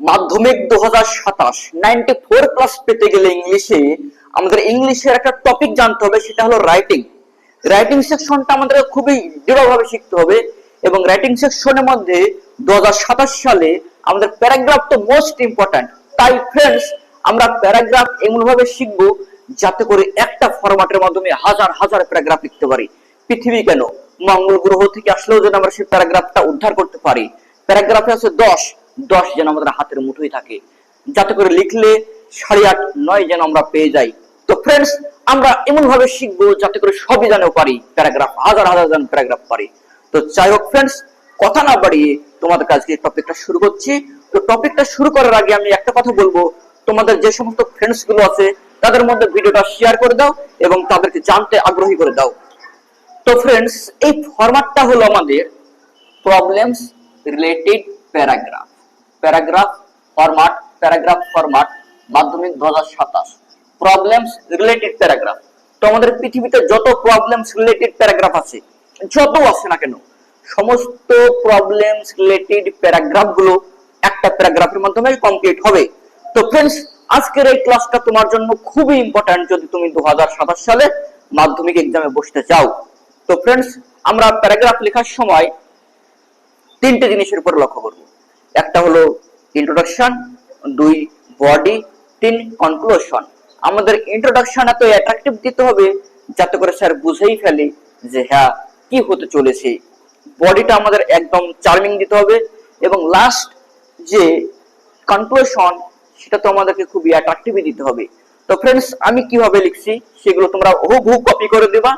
মাধ্যমিক 2027 94+ পেতে গেলে ইংলিশে আমাদের ইংলিশের একটা টপিক জানতে হবে, সেটা হলো রাইটিং। রাইটিং সেকশনটা আমাদের খুবই দৃঢ়ভাবে শিখতে হবে এবং রাইটিং সেকশনের মধ্যে 2027 সালে আমাদের প্যারাগ্রাফ তো মোস্ট ইম্পর্ট্যান্ট। তাই ফ্রেন্ডস, আমরা প্যারাগ্রাফ এমনভাবে শিখবো যাতে করে একটা ফরম্যাটের মাধ্যমে হাজার হাজার প্যারাগ্রাফ লিখতে পারি। পৃথিবী কেন, মঙ্গল গ্রহ থেকে আসলেও যেন আমরা সেই প্যারাগ্রাফটা উদ্ধার করতে পারি। প্যারাগ্রাফে আছে 10 যেন আমাদের হাতের মুঠোয় থাকে, যাতে করে লিখলে 8.5 9 যেন আমরা পেয়ে যাই। তো ফ্রেন্ডস, আমরা এমন ভাবে শিখবো যাতে করে সবই যেন পারি, প্যারাগ্রাফ হাজার হাজার যেন প্যারাগ্রাফ পারি। তো যাই হোক ফ্রেন্ডস, কথা না বাড়িয়ে তোমাদের কাছে টপিকটা শুরু করছি। তো টপিকটা শুরু করার আগে আমি একটা কথা বলবো, তোমাদের যে সমস্ত ফ্রেন্ডস গুলো আছে তাদের মধ্যে ভিডিওটা শেয়ার করে দাও এবং তাদেরকে জানতে আগ্রহী করে দাও। তো ফ্রেন্ডস, এই ফরম্যাটটা হলো আমাদের problems related paragraph. Paragraph format মাধ্যমিক 2027 প্রবলেমস রিলেটেড প্যারাগ্রাফ। তো আমাদের পৃথিবীতে যত প্রবলেমস রিলেটেড প্যারাগ্রাফ আছে, যত আছে না কেন, সমস্ত প্রবলেমস রিলেটেড প্যারাগ্রাফ গুলো একটা প্যারাগ্রাফের মাধ্যমে কমপ্লিট হবে। তো ফ্রেন্ডস, আজকের এই ক্লাসটা তোমার জন্য খুবই ইম্পর্টেন্ট যদি তুমি 2027 সালে মাধ্যমিক এক্সামে বসতে চাও। তো ফ্রেন্ডস, আমরা প্যারাগ্রাফ লেখার সময় তিনটে জিনিসের উপর লক্ষ্য করব। একটা হলো ইন্ট্রোডাকশন, 2 বডি, 3 কনক্লুশন। আমাদের ইন্ট্রোডাকশন এত অ্যাট্রাকটিভ দিতে হবে যাতে করে স্যার বুঝেই ফেলে যে হ্যাঁ কি হতে চলেছে। বডিটা আমাদের একদম চার্মিং দিতে হবে এবং লাস্ট যে কনক্লুশন সেটা তো আমাদেরকে খুবই অ্যাট্রাকটিভ দিতে হবে। তো ফ্রেন্ডস, আমি কিভাবে লিখছি সেগুলো তোমরা হুবহু কপি করে দেবা,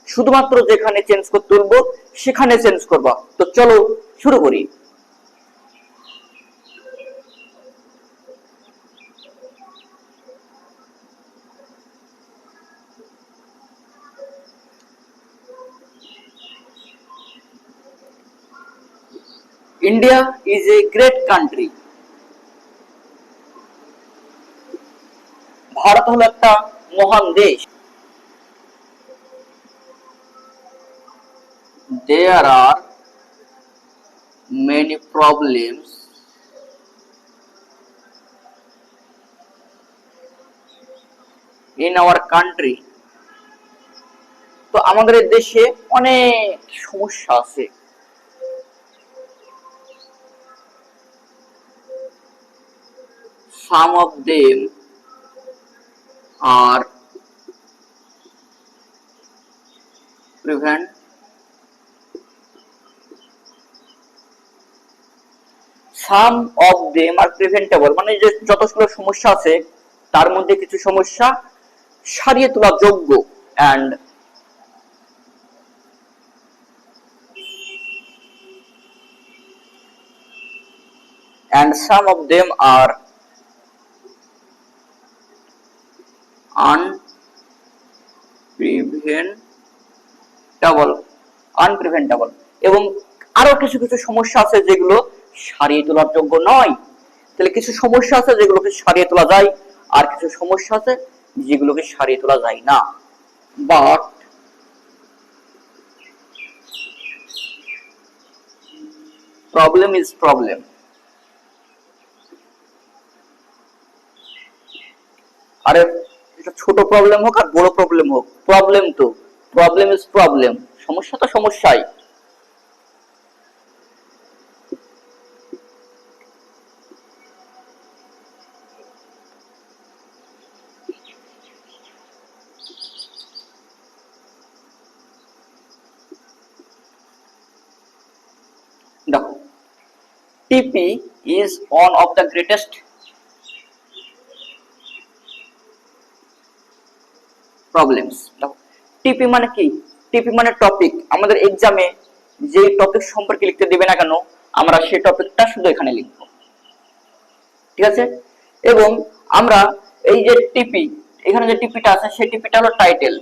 শুধুমাত্র যেখানে চেঞ্জ করতে বলবো সেখানে চেঞ্জ করবা। তো চলো শুরু করি। India is a great country. Bharat হলো একটা মহান দেশ। There are many problems in our country. তো আমাদের দেশে অনেক সমস্যা আছে। Some of them are prevent some of them are preventable, মানে যে যতগুলো সমস্যা আছে তার মধ্যে কিছু সমস্যা সারিয়ে তোলা যোগ্য, and some of them are unpreventable এবং আরো কিছু কিছু সমস্যা আছে যেগুলো সারিয়ে তোলার যোগ্য নয়। তাহলে কিছু সমস্যা আছে যেগুলোকে সারিয়ে তোলা যায় আর কিছু সমস্যা আছে যেগুলোকে সারিয়ে তোলা যায় না। But problem is problem. আরে এটা ছোট প্রবলেম হোক আর বড় প্রবলেম হোক, প্রবলেম তো প্রবলেম ইজ প্রবলেম, সমস্যা তো সমস্যাই। দেখো, টিপি is one of the greatest problems. দেখো, টিপি মানে কি? টিপি মানে টপিক। আমাদের এক্সামে যে টপিক সম্পর্কে লিখতে দেবে না কেন, আমরা সেই টপিকটা শুধু এখানে লিখব, ঠিক আছে? এবং আমরা এই যে টিপি, এখানে যে টিপিটা আছে সেই টিপিটা হলো টাইটেল।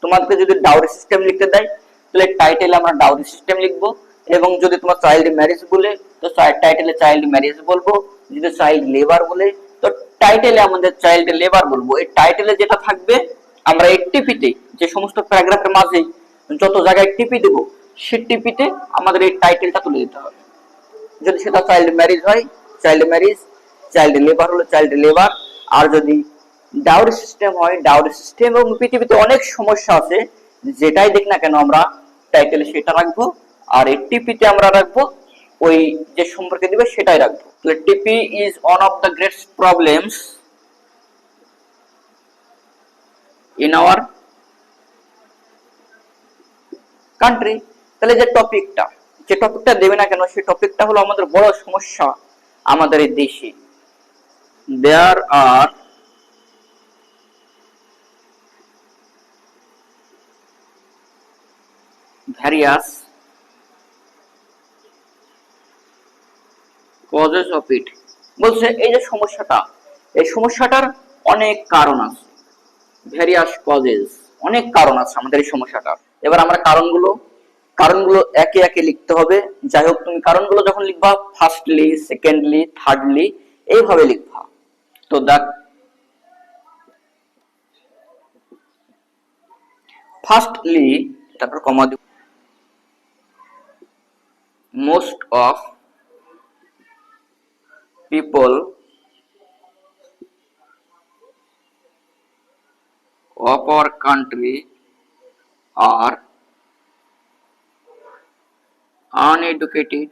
তোমাদেরকে যদি ডাউরি সিস্টেম লিখতে দেয় তাহলে টাইটেলে আমরা ডাউরি সিস্টেম লিখব, এবং যদি তোমার চাইল্ড ম্যারেজ বলে তো টাইটেলে চাইল্ড ম্যারেজ বলবো, যদি চাইল্ড লেবার বলে তো টাইটেলে আমাদের চাইল্ড লেবার বলবো। এই টাইটেলে যেটা থাকবে আমরা এই টিপিতে যে সমস্ত প্যারাগ্রাফের মাঝে যত জায়গায় টিপি দেব সেই টিপিতে আমাদের এই টাইটেলটা তুলে দিতে হবে। যদি সেটা চাইল্ড ম্যারেজ হয় চাইল্ড ম্যারেজ, চাইল্ড লেবার হলো চাইল্ড লেবার। আর যদি ডাউরি সিস্টেম হয়, ডাউরি সিস্টেম, এবং পৃথিবীতে অনেক সমস্যা আছে, যেটাই দেখ না কেন আমরা টাইটেলে সেটা রাখবো, আর এই টিপিতে আমরা রাখবো ওই যে সম্পর্কে দিবে সেটাই রাখবো। তাহলে টিপি is one of the great problems in our country. তাহলে যে টপিকটা দেবে না কেন, সেই টপিকটা হলো আমাদের বড় সমস্যা আমাদের এই দেশে। দেয়ার আর ভ্যারিয়াস কজেস অফ ইট। বলছে এই যে সমস্যাটা, এই সমস্যাটার অনেক কারণ আছে। ভ্যারিয়াস কজেস, অনেক কারণ আছে আমাদের এই সমস্যাটার। এবার আমরা কারণগুলো একে একে লিখতে হবে। যাই হোক, তুমি কারণগুলো যখন লিখবা ফার্স্টলি, সেকেন্ডলি, থার্ডলি এইভাবে লিখবা। তো দেখ, ফার্স্টলি, তারপর কমা দিব, most of people of our country are uneducated।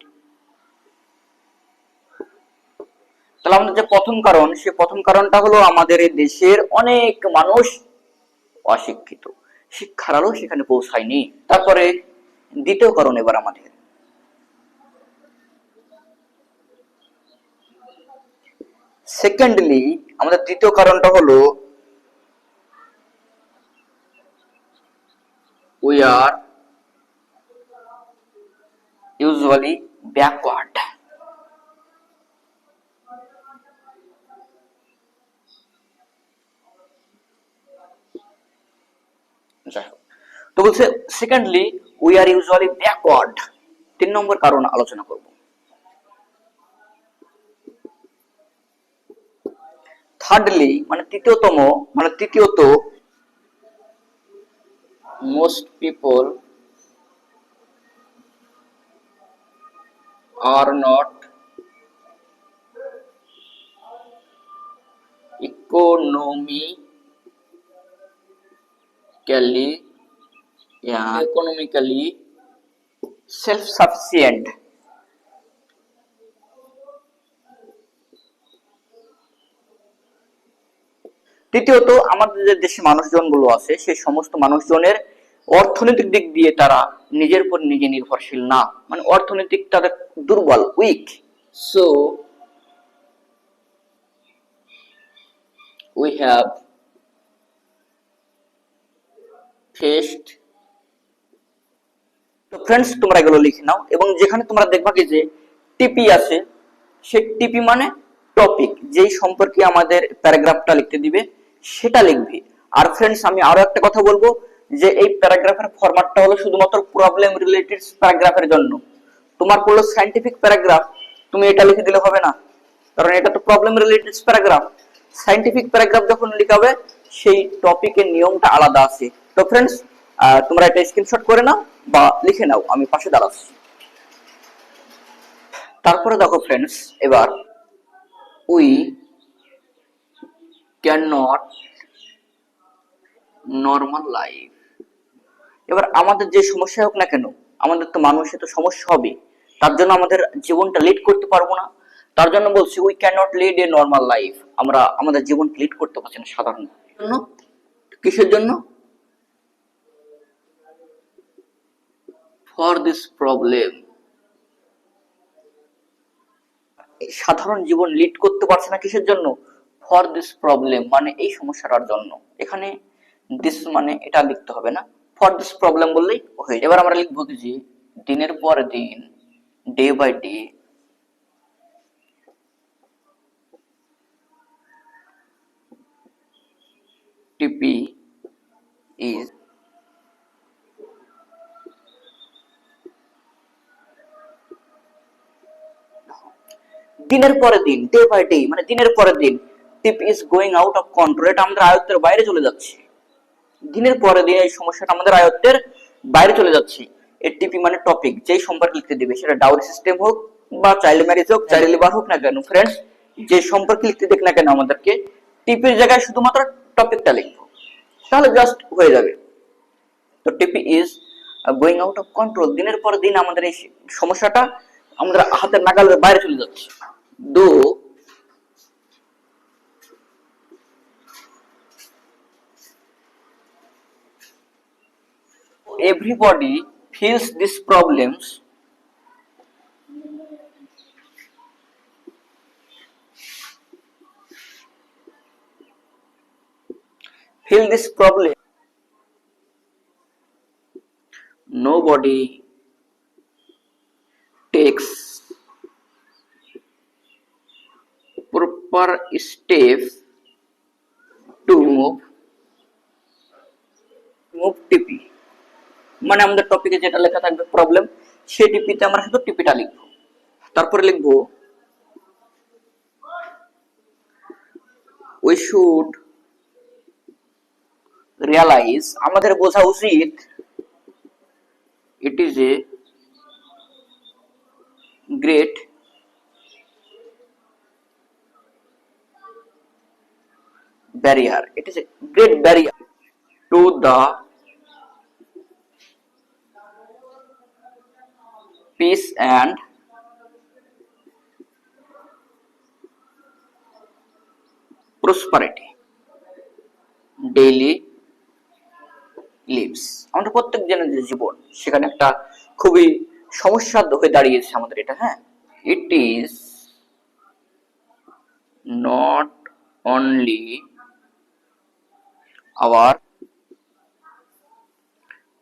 তাহলে আমাদের যে প্রথম কারণ, সে প্রথম কারণটা হলো আমাদের এই দেশের অনেক মানুষ অশিক্ষিত, শিক্ষার আলো সেখানে পৌঁছায়নি। তারপরে দ্বিতীয় কারণ এবার আমাদের, সেকেন্ডলি আমাদের দ্বিতীয় কারণটা হলো we are usually backward। তো বলছে secondly we are usually backward। 3 নম্বর কারণ আলোচনা করব। থার্ডলি মানে তৃতীয়ত most people are not economically self-sufficient। তৃতীয়ত আমাদের যে দেশে মানুষজন গুলো আছে, সেই সমস্ত মানুষজনের অর্থনৈতিক দিক দিয়ে তারা নিজের উপর নিজে নির্ভরশীল না, মানে অর্থনৈতিক তাদের দুর্বল, weak. So we have faced। তো फ्रेंड्स, তোমরা এগুলো লিখে নাও, এবং যেখানে তোমরা দেখবা কি যে টিপি আছে, সেই টিপি মানে টপিক, যেই সম্পর্কে আমাদের প্যারাগ্রাফটা লিখতে দিবে সেটা লিখবি। আর फ्रेंड्स, আমি আরো একটা কথা বলবো যে এই প্যারাগ্রাফের ফরম্যাটটা হলো শুধুমাত্র প্রবলেম রিলেটেড প্যারাগ্রাফের জন্য। তোমার পড়লো সায়েন্টিফিক প্যারাগ্রাফ, তুমি এটা লিখে দিলে হবে না, কারণ এটা তো problem related paragraph. Scientific paragraph যখন লিখাবে সেই টপিকের নিয়মটা আলাদা আছে। তো फ्रेंड्स, তোমরা এটা স্ক্রিনশট করে নাও বা লিখে নাও, আমি পাশে দাঁড়াচ্ছি। তারপরে দেখো फ्रेंड्स, এবার we can not normal life. এবার আমাদের যে সমস্যা হোক না কেন, আমাদের তো মানুষের তো সমস্যা হবে, তার জন্য আমাদের জীবনটা লিড করতে পারবো না। তার জন্য বলছি we can not lead a normal life. আমরা আমাদের জীবন লিড করতে পারছি না সাধারণ জন্য। কিসের জন্য? For this problem. সাধারণ জীবন লিড করতে পারছে না কিসের জন্য? ফর দিস প্রবলেম মানে এই সমস্যাটার জন্য। এখানে দিস মানে এটা লিখতে হবে না, ফর দিস প্রবলেম বললেই হয়ে যাবে। এবার আমরা লিখবো কি যে দিনের পর দিন, ডে বাই ডে, টিপি ইজ দিনের পরে দিন, ডে বাই ডে মানে দিনের পরে দিন, টিপি is going out of control, এটা আমাদের আয়ত্তের বাইরে চলে যাচ্ছে। দিনের পরে দিন এই সমস্যাটা আমাদের আয়ত্তের বাইরে চলে যাচ্ছে। এর টিপি মানে টপিক, যেই সম্পর্কে লিখতে দিবে, সেটা ডাউরি সিস্টেম হোক বা চাইল্ড ম্যারেজ হোক, চাইল্ড লেবার হোক না কেন फ्रेंड्स, যে সম্পর্কে লিখতে দেখ না কেন আমাদেরকে টিপির জায়গায় শুধুমাত্র টপিকটা লিখবো, তাহলে জাস্ট হয়ে যাবে। তো টিপি is going out of control, দিনের পর দিন আমাদের এই সমস্যাটা আমাদের হাতের নাগালের বাইরে চলে যাচ্ছে। দো everybody feels these problems, feel this problem, nobody takes proper steps to move টিপি। মানে আমাদের টপিকে যেটা লেখা থাকবে প্রবলেম, সেই টিপিতে আমরা শুধু টিপিটা লিখবো। তারপরে লিখবো we should realize, আমাদের বোঝা উচিত it is a great barrier, it is a great barrier to the peace and prosperity daily lives। আমাদের প্রত্যেক জনের যে জীবন সেখানে একটা খুবই সমস্যা হয়ে দাঁড়িয়েছে আমাদের এটা। হ্যাঁ, it is not only our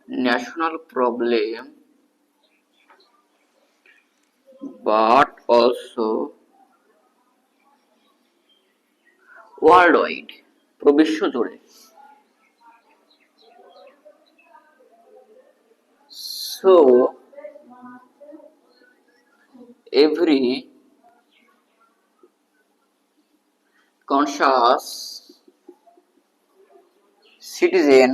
national problem but also worldwide, পুরো বিশ্ব জুড়ে। So every conscious citizen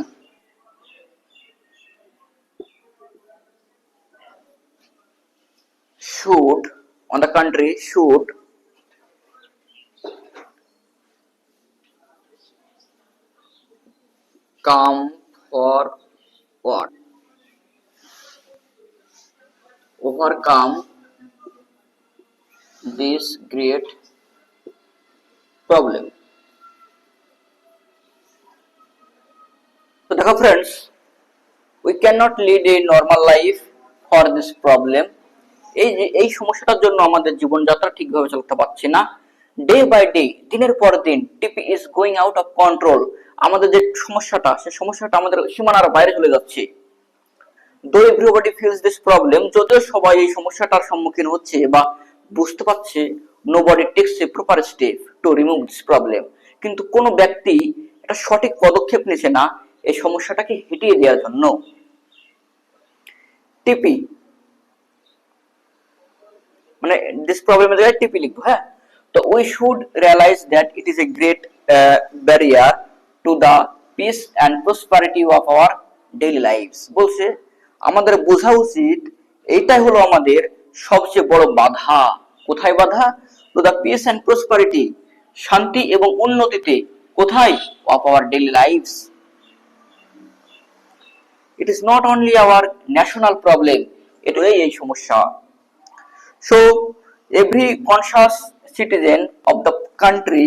should, on the country should come forward, overcome this great problem। তো দেখো friends, we cannot lead a normal life for this problem, এই সমস্যাটার জন্য আমাদের জীবনযাত্রা ঠিকভাবে চলতে পারছি না। ডে বাই ডে, দিনের পর দিন টিপি is going out of control, আমাদের যে সমস্যাটা সেই সমস্যাটা আমাদের সীমানার বাইরে চলে যাচ্ছে। দো এভরিবডি ফিলস দিস প্রবলেম, যদিও সবাই এই সমস্যাটার সম্মুখীন হচ্ছে বা বুঝতে পারছে, nobody tax a proper step to remove this problem, কিন্তু কোনো ব্যক্তি একটা সঠিক পদক্ষেপ নিচ্ছে না এই সমস্যাটাকে হটিয়ে দেওয়ার জন্য। টিপি মানে দিস প্রবলেমের জায়গায় টিপি লিখবো। হ্যাঁ, তো we should realize that it is a great barrier to the peace and prosperity of our daily lifes. বলছে আমাদের বোঝা উচিত এইটাই হলো আমাদের সবচেয়ে বড় বাধা। কোথায় বাধা? To the peace and prosperity, শান্তি এবং উন্নতিতে। কোথায়? Of our daily lifes. It is not only our national problem, এটাই এই সমস্যা। So every conscious citizen of the country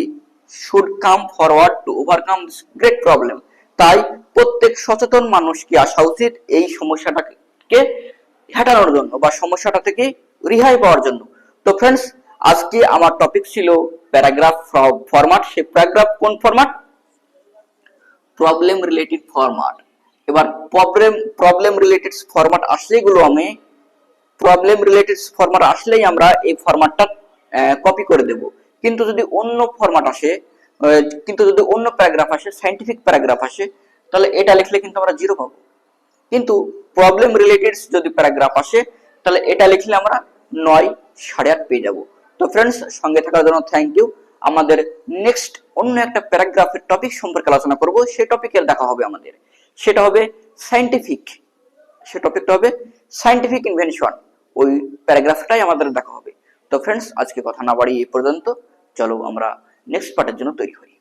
should come forward to overcome this great problem। তাই প্রত্যেক সচেতন মানুষকে আসা উচিত এই সমস্যাটাকে হটানোর জন্য বা সমস্যাটা থেকে রেহাই পাওয়ার জন্য। তো ফ্রেন্ডস, আজকে আমার টপিক ছিল প্যারাগ্রাফ ফরম্যাট। সেই প্যারাগ্রাফ কোন ফরম্যাট? Problem related format. এবার প্রবলেম রিলেটেড ফরম্যাট আসলেগুলো আমি প্রবলেম রিলেটেড ফরম্যাট আসলেই আমরা এই ফরম্যাটটা কপি করে দেব। কিন্তু যদি অন্য ফরম্যাট আসে, কিন্তু যদি অন্য প্যারাগ্রাফ আসে, সায়েন্টিফিক প্যারাগ্রাফ আসে, তাহলে এটা লিখলে কিন্তু আমরা 0 পাবো। কিন্তু প্রবলেম রিলেটেড যদি প্যারাগ্রাফ আসে, তাহলে এটা লিখলে আমরা 9, 8.5 পেয়ে যাব। তো ফ্রেন্ডস, সঙ্গে থাকার জন্য থ্যাংক ইউ। আমাদের নেক্সট অন্য একটা প্যারাগ্রাফের টপিক সম্পর্কে আলোচনা করব। সেই টপিকের দেখা হবে আমাদের, সেটা হবে সায়েন্টিফিক, সে টপিকটা হবে সায়েন্টিফিক ইনভেনশন। ওই প্যারাগ্রাফটাই আমাদের দেখা হবে। তো ফ্রেন্ডস, আজকে কথা না বাড়িয়ে এই পর্যন্ত। চলো আমরা নেক্সট পার্টের জন্য তৈরি হই।